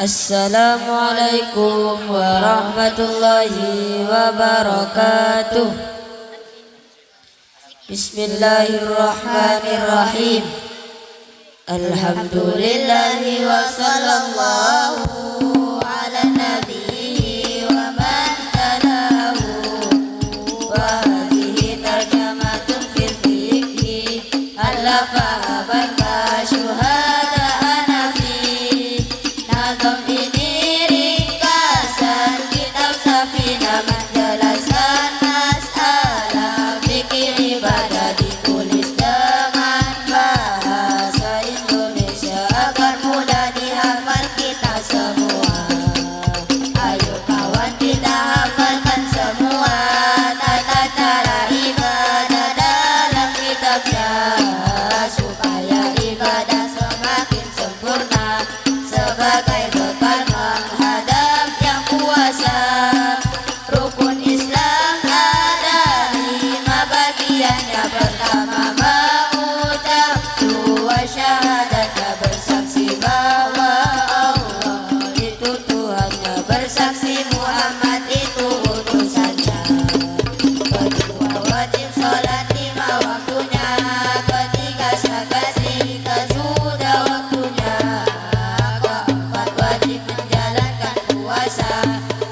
Assalamualaikum warahmatullahi wabarakatuh. Bismillahirrahmanirrahim. Alhamdulillahi wa sallallahu ala nabi wa man talahu. Wa hadhihi tarjamatun fil fiqhi alafa baka syuhada anafi. Nazam ini ringkasan kitab Safinah menjelaskan masalah fikih ibadah, ditulis dengan bahasa Indonesia agar mudah dihafal kita semua. Ayo kawan kita hafalkan semua tata cara ibadah dalam kitabnya, supaya ibadah semakin sempurna sebagai bekal menghadap yang kuasa. Rukun Islam ada 5 bagiannya. Pertama, mengucap dua syahadat, bersaksi bahwa Allah itu Tuhannya, bersaksi Muhammad itu utusannya. Kedua, wajib sholat 5 waktunya. Ketiga, zakat jika sudah waktunya. Keempat, wajib menjalankan puasa.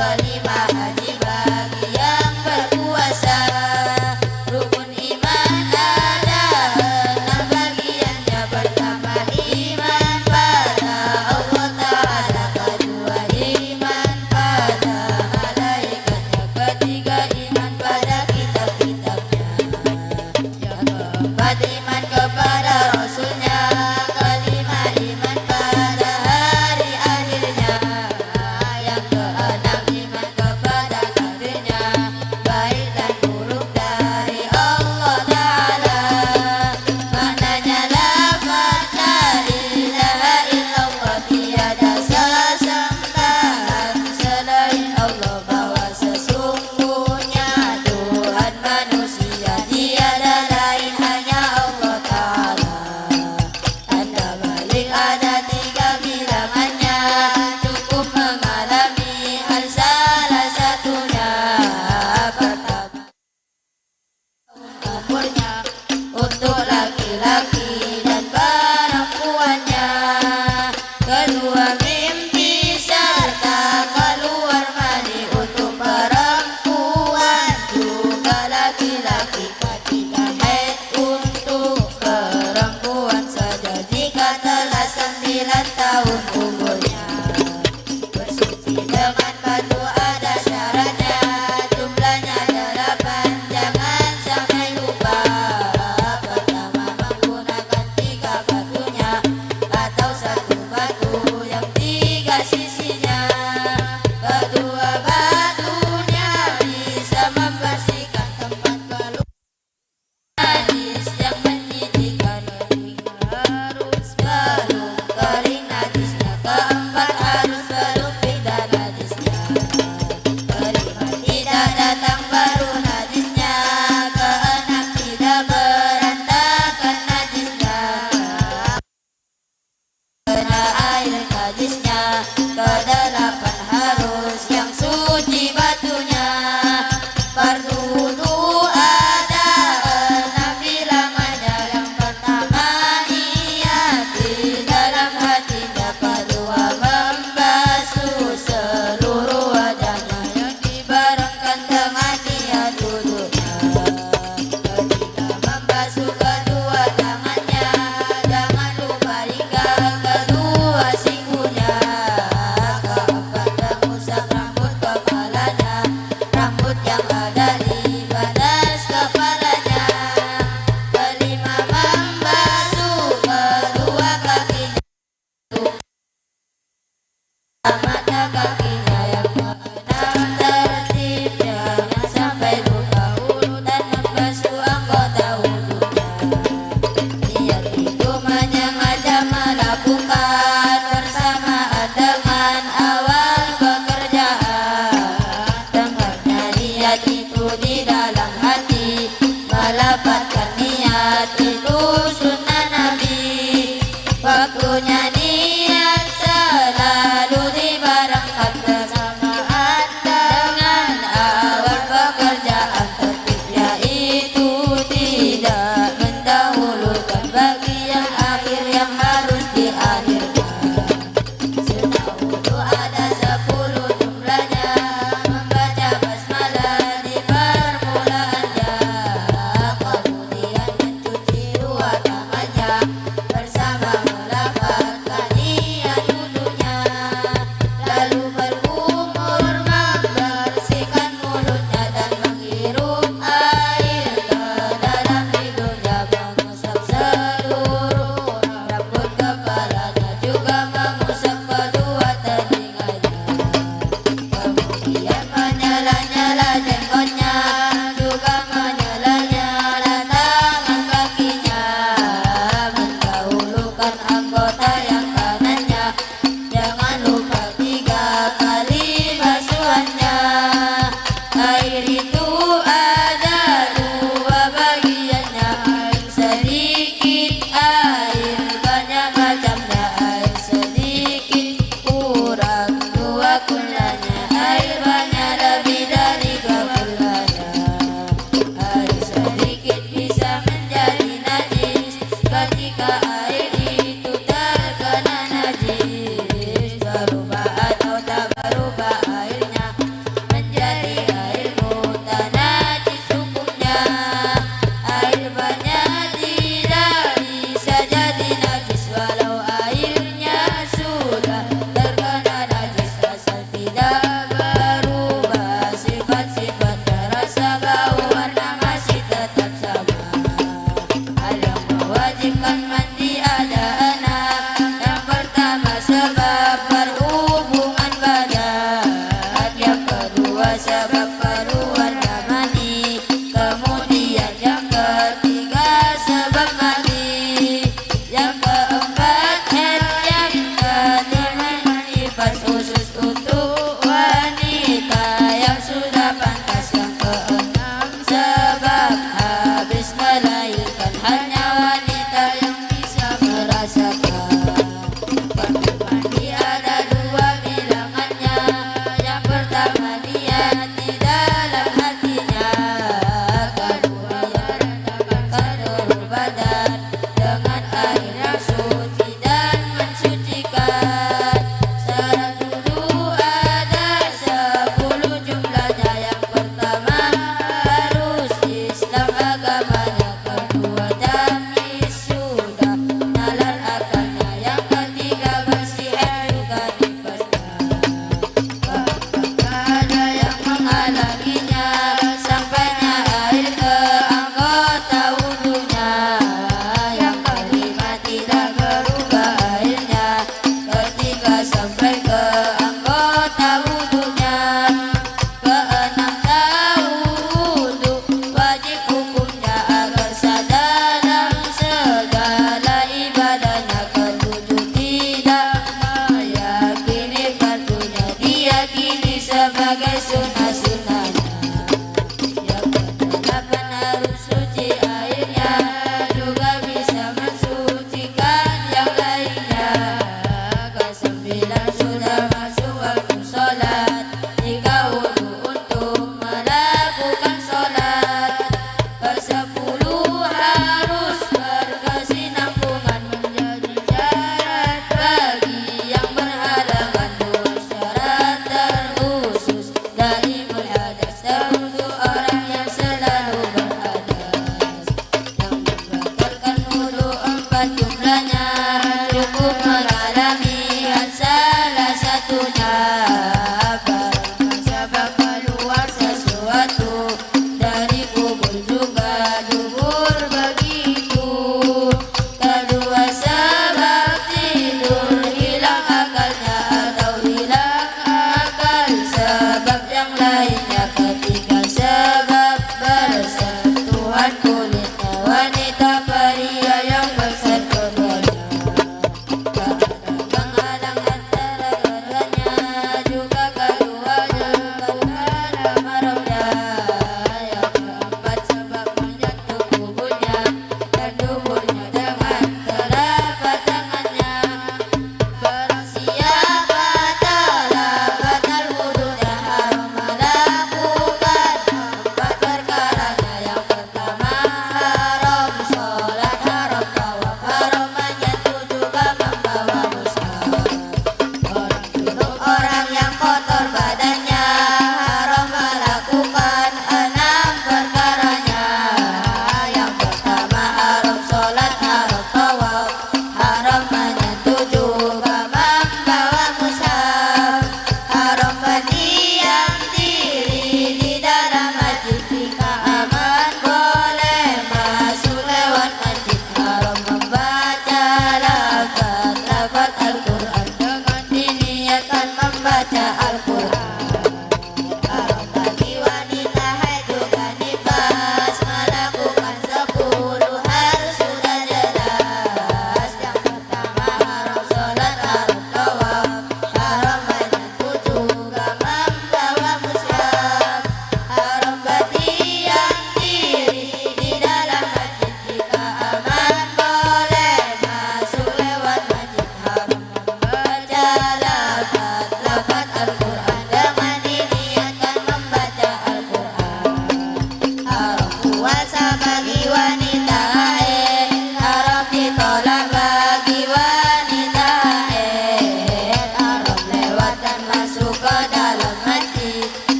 Kelima, haji bagi yang berpuasa. Rukun iman ada 6 bagiannya. Pertama, iman pada Allah Ta'ala. Kedua, iman pada malaikatnya. Ketiga, iman pada kitab-kitabnya. Yang keempat, iman kepada Rasulnya. Kelima, iman pada hari akhirnya. Yang keenam, iman kepada kadernya, baik dan buruk dari Allah Ta'ala. Maknanya lafaz la ilaha illallah, tiada sesembahan selain Allah, bahwa sesungguhnya Tuhan manusia tiada lain hanya Allah Ta'ala. Tanda balik ada 3 bilangannya, cukup mengalami hal salah satunya. Pertama, umurnya untuk laki-laki dan perempuannya. Kedua, mimpi serta keluar mani untuk perempuan juga laki-laki. Ketiga, haid untuk perempuan saja jika telah 9 tahun umurnya. Bersuci dengan batu ada syaratnya, jumlahnya 8, jangan sampai lupa. Pertama, menggunakan 3 batunya atau 1 batu yang 3 sisinya. Kedua, batunya bisa membersihkan tempat keluar najis yang menyitikan, harus belum kering najisnya. Keempat, harus belum pindah najisnya. Kelima, tidak datang baru najisnya. Keenam, tidak berantakan najisnya kena air najisnya. Kedelapan, harus yang suci batunya. Fardu wudu ada 6 bilangannya. Yang pertama, niat di dalam hatinya. Kedua, membasuh kekulanya, air banyak lebih dari kekulanya. Air sedikit bisa menjadi najis ketika air itu terkena najis. Berubah atau tak berubah airnya menjadi air muta najis hukumnya. Air banyak tidak bisa jadi najis walau airnya sudah terkena najis. Asal tidak berubah sifat-sifat, rasa bau warna masih tetap sama. Ada mewajibkan mandi ada anak. Yang pertama sebab berhubungan badan, yang kedua sebab keluarnya mani, kemudian yang ketiga sebab mandi, yang keempat yang kelima nifas khusus untuk wanita yang sudah pantas, yang keenam sebab habis melahirkan hanya wanita yang bisa merasakan. Waktu mandi ada dua bilangannya. Yang pertama niat di dalam hatinya, kedua merendahkan seluruh badan dengan air yang suci dan mensucikan. Syarat wudu ada 10 jumlahnya. Yang pertama harus Islam agamanya, kedua tamis sudah nalar akalnya, yang ketiga bersih juga nifasnya. Ada yang menghalanginya sampainya air ke anggota wudunya. Yang kelima tidak berubah airnya ketika sampai ke anggota wudunya. Keenam tahu wudu wajib hukumnya agar sah dalam segala ibadahnya. Ketujuh tidak meyakini fardunya, diyakini sebagai sunnah-sunnahnya. Yang kedelapan harus suci airnya, juga bisa mensucikan yang lainnya. Kesembilan sudah masuk waktu sholat, jika wudu untuk melakukan sholat. Persepuluh harus berkesinambungan menjadi syarat bagi yang berhalangan. Dua syarat terkhusus daimul hadas, teruntuk orang yang selalu berhadas. Yang membatalkan wudu 4 jumlahnya, cukup mengalami hal salah satunya. Barang sebab keluar sesuatu dari kubur juga dubur begitu. Kedua sebab tidur hilang akalnya atau hilang akal sebab yang lainnya. Ketiga sebab bersentuhan kulitnya wanita pria yang besar keduanya. Tak ada penghalang antara keduanya,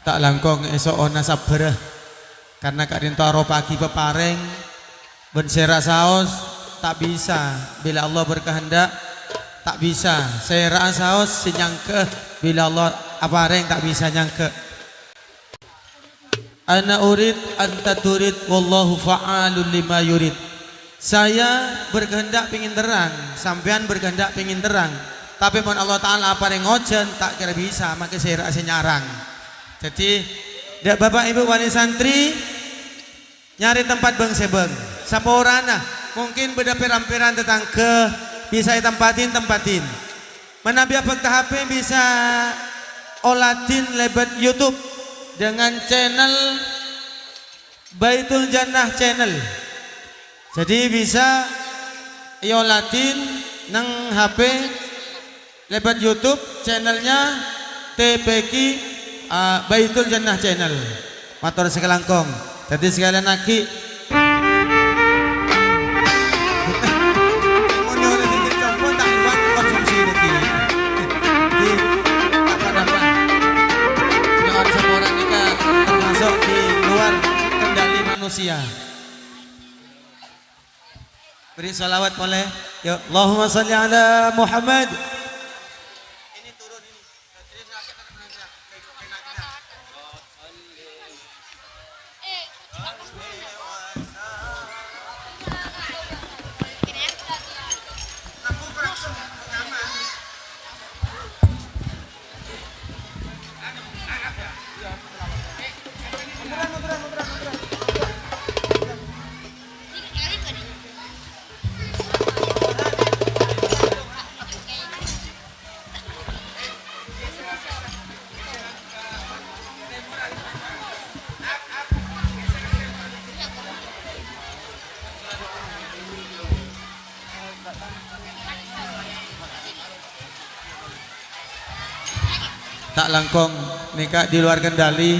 tak langkong esok ona sabar karena kadinto aro pagi peparing bensera saos tak bisa bila Allah berkehendak tak bisa sera saos sinyangke bila Allah apareng tak bisa nyangke ana urid anta turid wallahu fa'alul lima yurid. Saya berkehendak pingin terang, sampean berkehendak pingin terang, tapi mohon Allah Ta'ala apa yang ngojen tak kira bisa, maka saya rasa nyarang. Jadi bapak ibu wali santri nyari tempat beng sebeng saporana mungkin beda peran-peran tetangga bisa tempatin mana biar HP bisa olatin lebat YouTube dengan channel Baitul Jannah channel. Jadi bisa iolatin nang HP lebat YouTube channelnya TPQ Baitul Jannah channel. Matur sekelangkong. Jadi sekalian lagi konsumsi ini termasuk di luar kendali manusia. Beri salawat boleh. Ya Allahumma salli ala Muhammad. Ini turun ini. Tak langkong nikah di luar kendali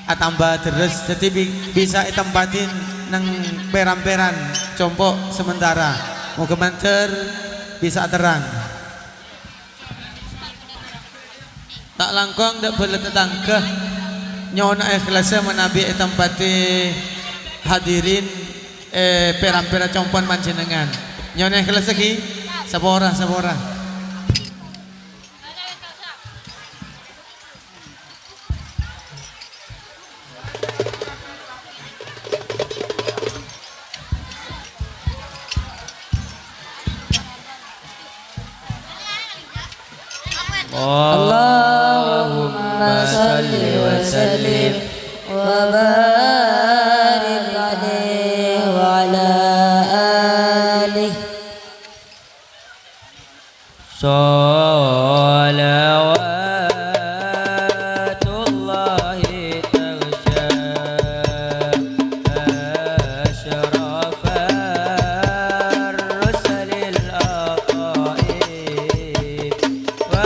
tambah terus jadi bisa tempatin nang peran-peran compok sementara mau kemancer bisa terang tak langkong dak boleh tetangga nyona ikhlasnya menabi tempati hadirin peran-peran compon panjenengan nyona ikhlas lagi sabora Allahumma salli wa sallim wa barik alaihi wa ala alihi salawatullahi taghsha ashrafar rusulil aqaib wa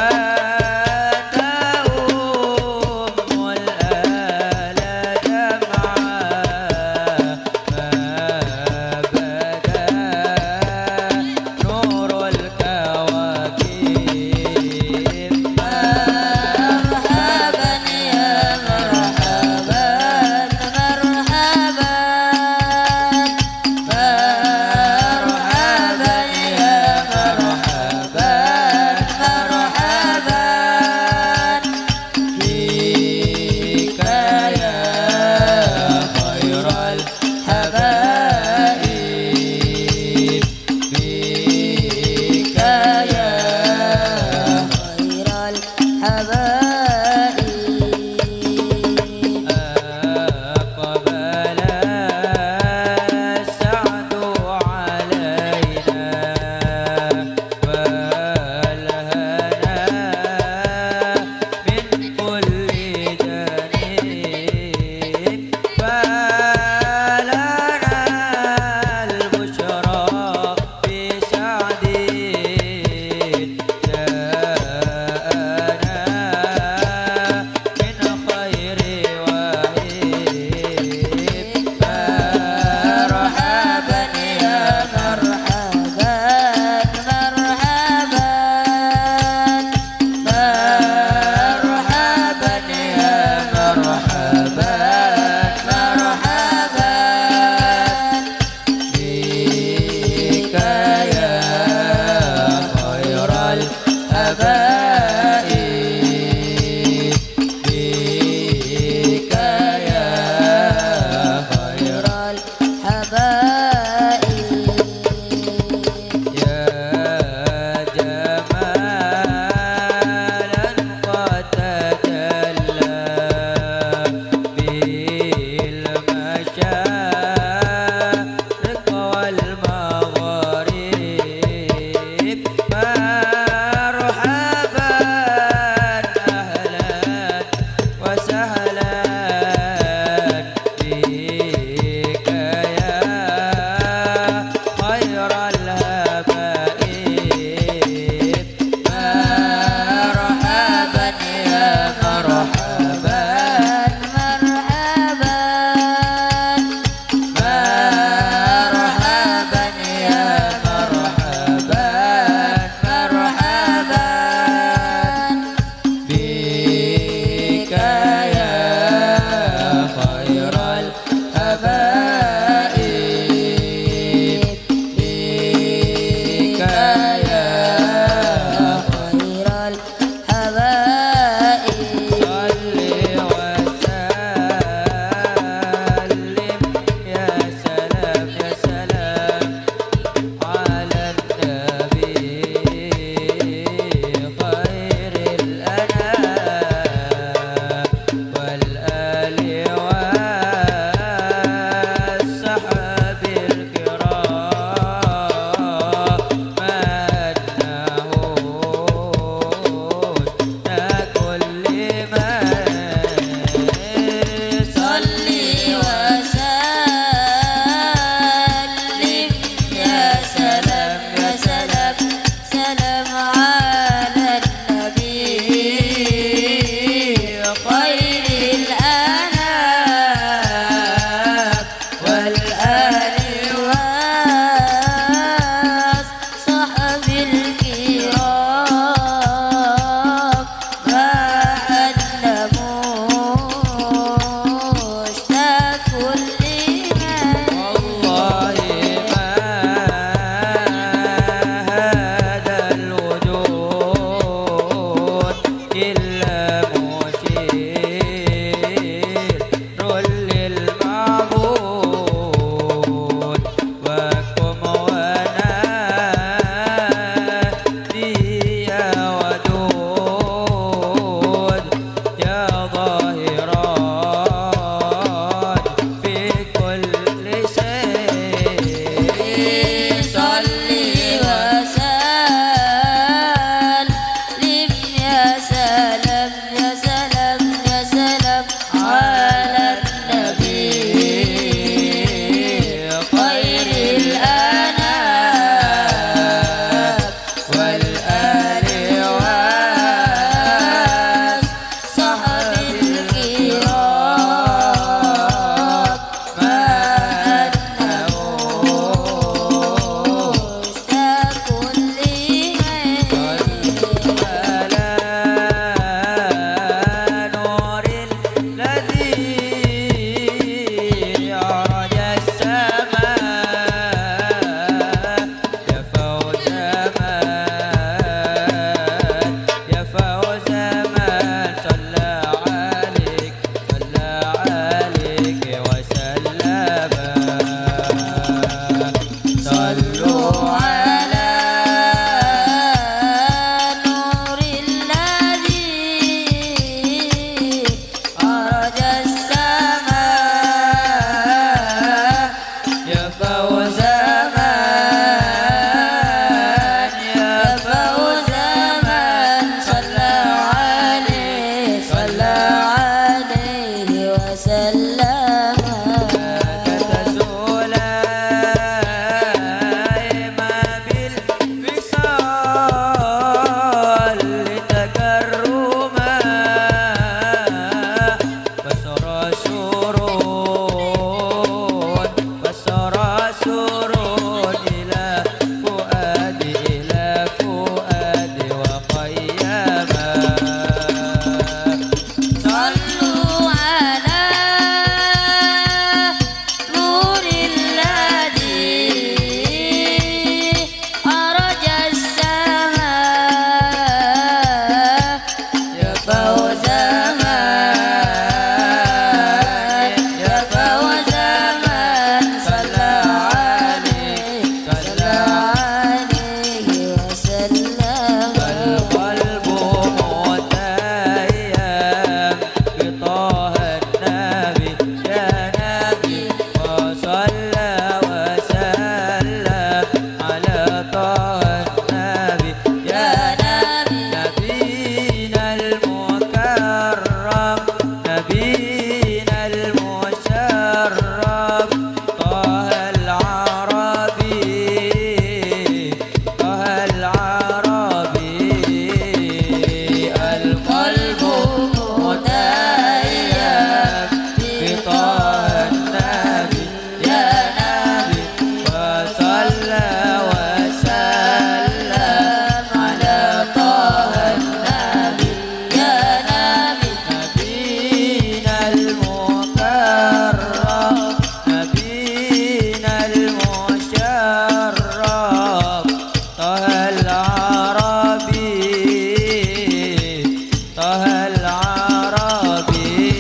طه العربي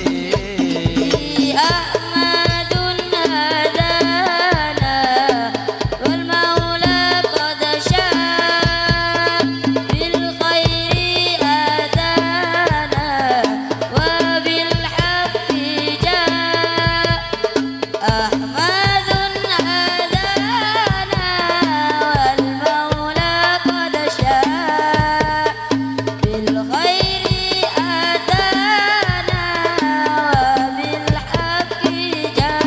أحمد هدانا والمولى قد شاء بالخير أتانا وبالحق جاء أحمد هدانا والمولى قد شاء بالخير أتانا وبالحق جاء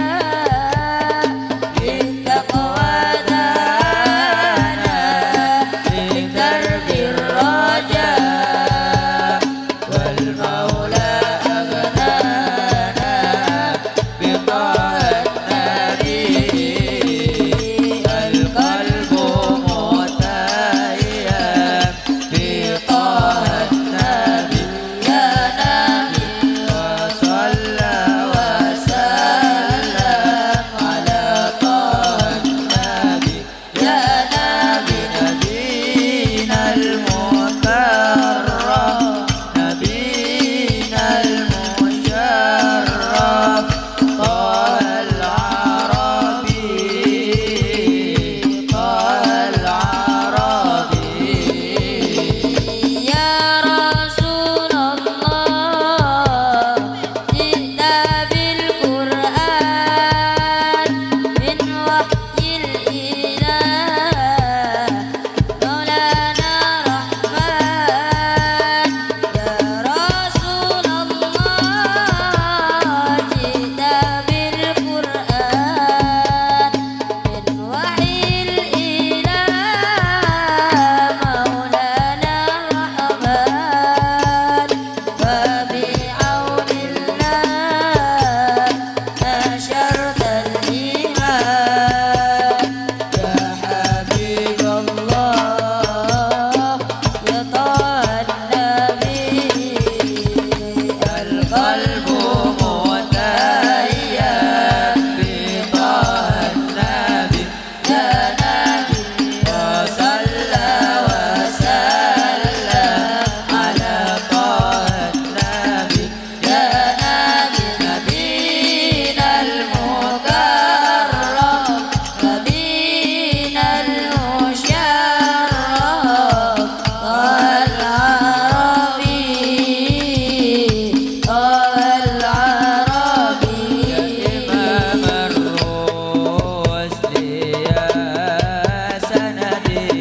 بالتقوى دانا بدرب الرجاء والمولى أغنانا بطه النبي القلب متيم بطه النبي يا نبي وصلى وسلم على طه النبي يا نبي نبينا المكرم نبينا المشرف طه العربي طه العربي يا رسول الله جئت بالقرآن من وحي الإله مولانا رحمن يا رسول الله جئت بالقرآن من وحي الإله مولانا رحمن فبعون الله نشرت الإيمان يا حبيب الله يا طه النبي القلب متيم بطه النبي يا نبي وصلى وسلم على طه النبي يا نبي نبينا المكرم نبينا المشرف طه العربي طه العربي إمام الرسل يا سندي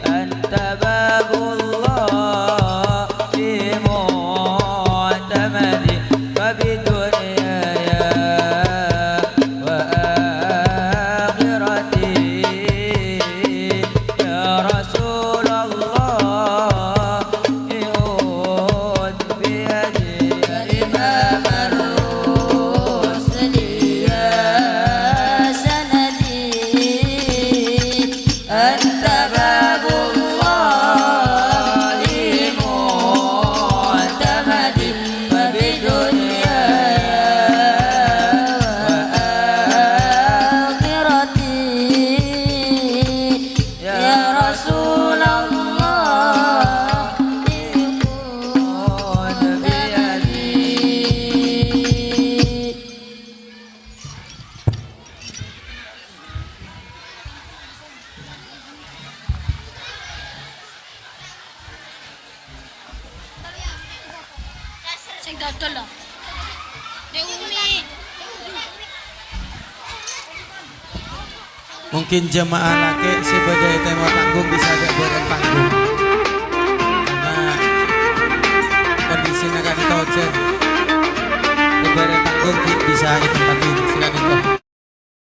أنت باب الله في معتمدي فبدنياي وآخرتي يا رسول الله خذ بيدي يا إمام الرسل يا سندي أنت باب الله معتمدي فبدنياي وآخرتي يا رسول الله خذ بيدي Sing dodol lho. Dek Umi. Mungkin jemaah laki sebagai tema panggung bisa agak beret panggung karena kondisinya kan itu aja beret panggung bisa ikut tapi silakan